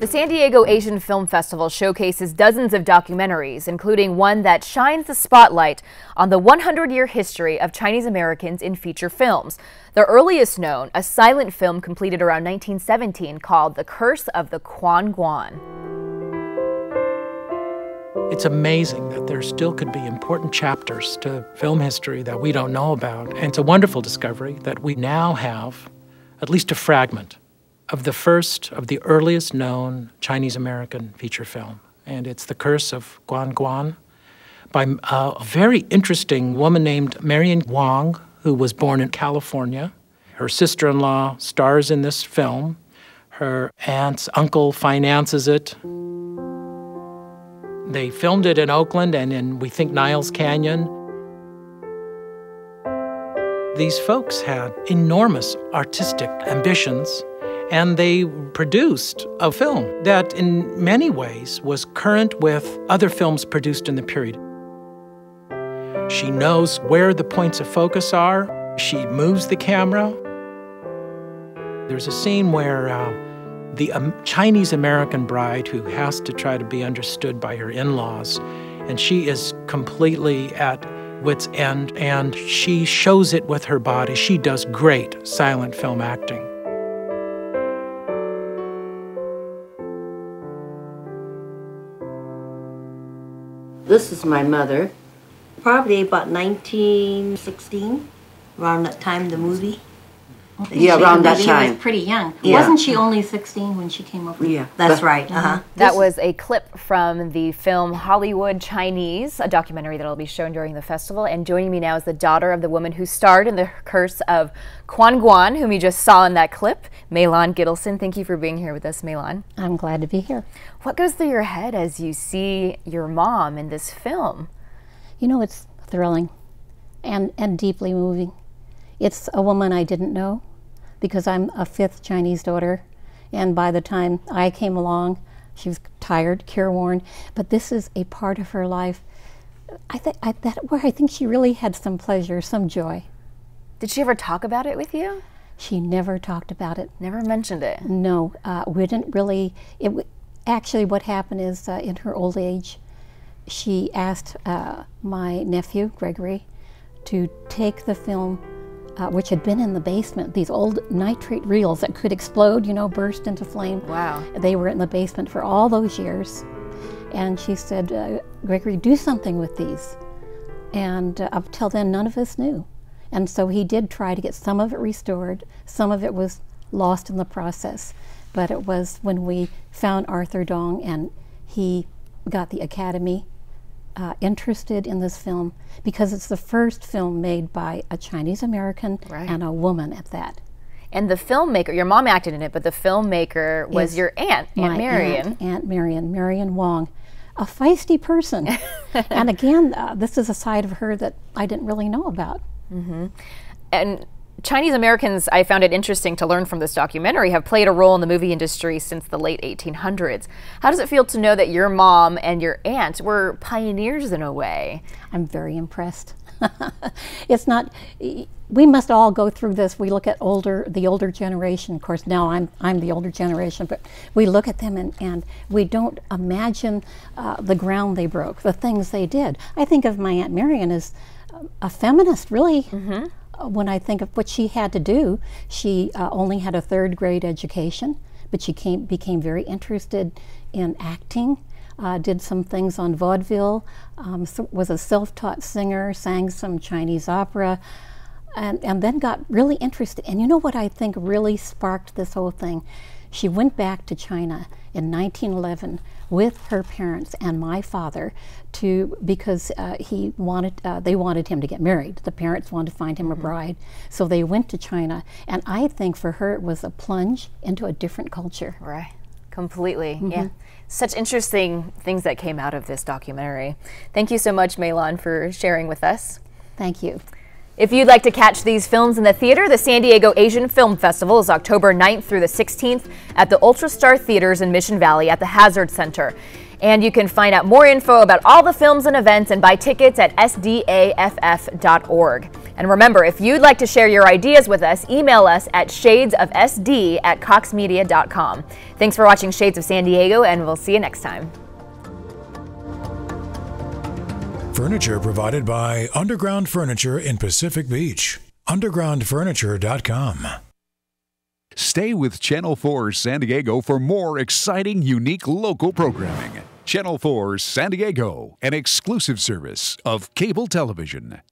The San Diego Asian Film Festival showcases dozens of documentaries, including one that shines the spotlight on the 100-year history of Chinese Americans in feature films. The earliest known, a silent film completed around 1917 called The Curse of the Quan Guan. It's amazing that there still could be important chapters to film history that we don't know about. And it's a wonderful discovery that we now have at least a fragment of the first of the earliest known Chinese-American feature film. And it's The Curse of Quan Guan by a very interesting woman named Marion Wong, who was born in California. Her sister-in-law stars in this film. Her aunt's uncle finances it. They filmed it in Oakland and in, we think, Niles Canyon. These folks had enormous artistic ambitions, and they produced a film that in many ways was current with other films produced in the period. She knows where the points of focus are. She moves the camera. There's a scene where the Chinese-American bride who has to try to be understood by her in-laws, and she is completely at wit's end, and she shows it with her body. She does great silent film acting. This is my mother. Probably about 1916, around that time, the movie. Yeah, around that time. She was pretty young. Yeah. Wasn't she only 16 when she came over? Yeah. That's right. That was a clip from the film Hollywood Chinese, a documentary that will be shown during the festival. And joining me now is the daughter of the woman who starred in The Curse of Quan Guan, whom you just saw in that clip, Mei-Lan Gittleson. Thank you for being here with us, Mei-Lan. I'm glad to be here. What goes through your head as you see your mom in this film? You know, it's thrilling and deeply moving. It's a woman I didn't know, because I'm a fifth Chinese daughter, and by the time I came along, she was tired, careworn, but this is a part of her life where I think she really had some pleasure, some joy. Did she ever talk about it with you? She never talked about it. Never mentioned it? No, we didn't really. Actually, what happened is in her old age, she asked my nephew, Gregory, to take the film, which had been in the basement, these old nitrate reels that could explode, you know, burst into flame. Wow. They were in the basement for all those years. And she said, Gregory, do something with these. And up till then, none of us knew. And so he did try to get some of it restored. Some of it was lost in the process. But it was when we found Arthur Dong and he got the Academy interested in this film, because it's the first film made by a Chinese American, right, and a woman at that. And the filmmaker, your mom acted in it, but the filmmaker was your aunt, Aunt Marion. Aunt Marion, Marion Wong, a feisty person. And again, this is a side of her that I didn't really know about. Mm-hmm. And Chinese Americans, I found it interesting to learn from this documentary, have played a role in the movie industry since the late 1800s. How does it feel to know that your mom and your aunt were pioneers in a way? I'm very impressed. It's not, we must all go through this. We look at the older generation. Of course, now I'm the older generation, but we look at them and we don't imagine the ground they broke, the things they did. I think of my Aunt Marion as a feminist, really. Mm-hmm. When I think of what she had to do, she only had a third-grade education, but she became very interested in acting, did some things on vaudeville, was a self-taught singer, sang some Chinese opera, and then got really interested. And you know what I think really sparked this whole thing? She went back to China in 1911 with her parents and my father because they wanted him to get married. The parents wanted to find him a bride. So they went to China. And I think for her it was a plunge into a different culture. Right. Completely. Mm-hmm. Yeah. Such interesting things that came out of this documentary. Thank you so much, Mei-Lan, for sharing with us. Thank you. If you'd like to catch these films in the theater, the San Diego Asian Film Festival is October 9th through the 16th at the UltraStar Theaters in Mission Valley at the Hazard Center. And you can find out more info about all the films and events and buy tickets at SDAFF.org. And And remember, if you'd like to share your ideas with us, email us at shadesofsd@coxmedia.com. Thanks for watching Shades of San Diego, and we'll see you next time. Furniture provided by Underground Furniture in Pacific Beach. Undergroundfurniture.com. Stay with Channel 4 San Diego for more exciting, unique local programming. Channel 4 San Diego, an exclusive service of cable television.